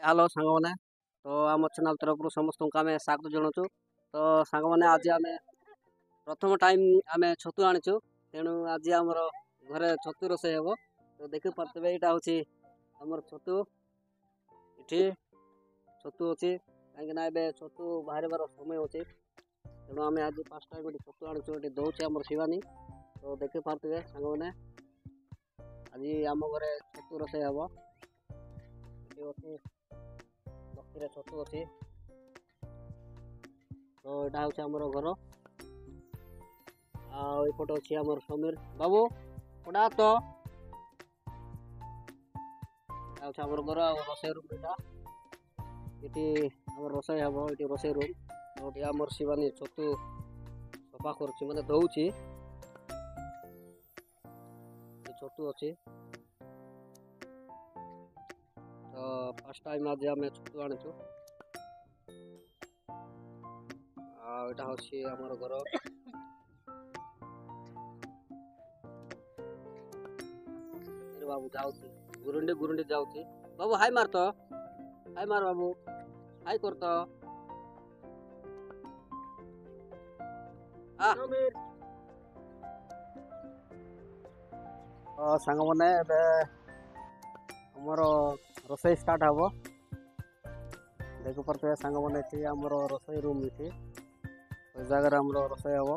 Hello सांगने तो आम channel तरफ समस्त आम स्वागत जनाऊँ। तो सांगने आज आम प्रथम टाइम आम छतु आनीचु तेणु आज आमर घरे छतु रोषे हे। तो देखी पारे यहाँ हूँ आमर छतु ये छतु अच्छी कहीं छतु बाहर समय अच्छे तेणु आम आज 5 टाइम गोटे छतु आनीचु ये दौचे आम शिवानी। तो देखी पारे सांगने आज आम घरे छतु रोषे हे अच्छी लक्षी छतु अच्छी। तो यहाँ हूँ आमर घर आउट अच्छी आमर समीर बाबू कड़ा तो आमर घर रोषे रूम यहाँ ये आम रोषे हम ये रोषे रूम। तो ये आमर शिवानी छतु सफा कर मैंने दौची छतु अच्छी। तो फर्स्ट टाइम आज आम छतु आनीचु आटा हूँ आमर घर बाबू जाऊँगी गुरुंडी गुरुंडी जाऊँगी बाबू हाय मार तो हाय मार बाबू हाय कर तो सांग मैंने आमर रोषे स्टार्ट हम देख पारे सांग मैंने आमर रोषे रूम ये जगार आमर रोषे हम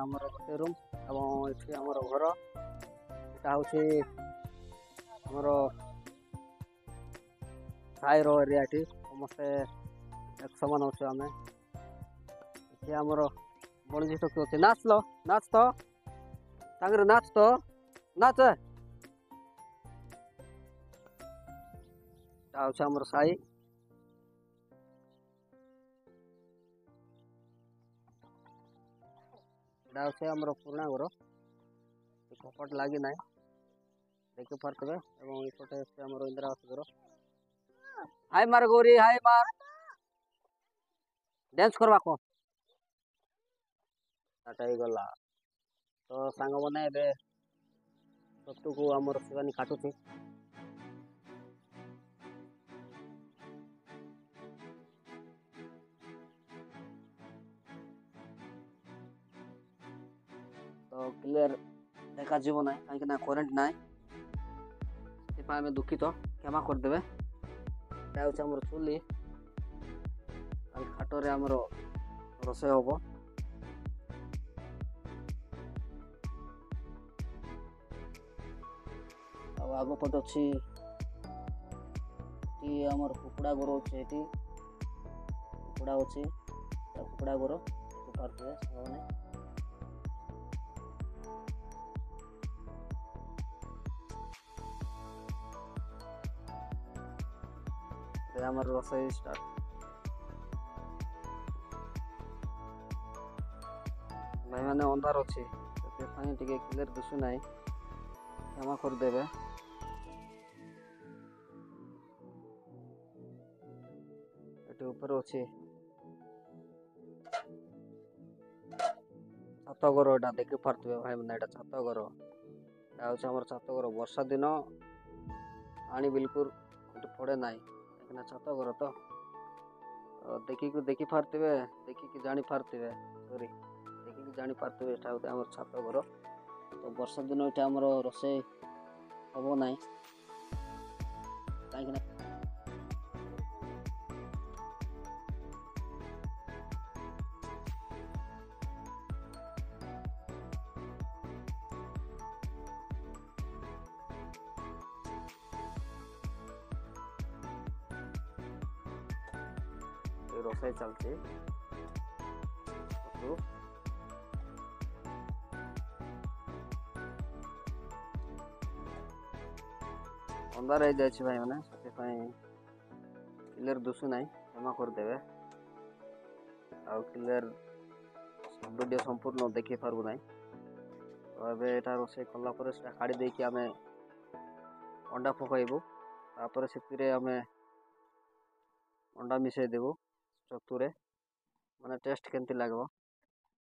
आमर रोषे रूम और ये आमर घर यहाँ हूँ आमर साईर एरिया ये समस्ते एक सामान अच्छे आम ये आमर बणजी टोकी अच्छे नाच लो नाच तो तांगरे नाच तो नाच हूँ आमर साई हूँ आमर पुराणा घर कपट लगी ना देखी पारे एपटे आमर इंदिरावास घर हाय मार गौरी हाय मार डांस करवा को गला। तो सांग मैंने छतु को आमर शिवानी काटुची तो क्लियर देखा जीव ना कहीं करेन्ट ना दुखित क्षमा करदे आमर चुली खाटरे आमर रोषे हम आगपट अच्छी आमर कुकुड़ा घर अच्छे ये कुकुड़ा अच्छी कुकुड़ा घर पारे आमर रोषे स्टार्ट भाई मैंने अंधार अच्छी टे क्लियर दिशु ना क्षमा करदे ये ऊपर अच्छी छात घर यहाँ देखी पारे भाई मैंने यहाँ छात घर यहाँ हूँ आमर छात घर वर्षा दिन पानी बिल्कुल पड़े ना कहीं छात घर तो देखी पारे देखिकी जानी पारे सॉरी देखिकी जानी पारे यहाँ हूँ आमर छात घर। तो वर्षा दिन ये आमर रोषे हम ना कहीं रोषे चलती अंधार हो जाए भाई मैंने से क्लियर दिशु ना क्षमा करदे आ क्लियर वीडियो संपूर्ण देखी पारबू ना। तो ये रोषे कलापर काढ़ी देकी आम अंडा पकईबू तापर से आम अंडा मिसई देबू छतुरे माने टेस्ट केमती लागबो।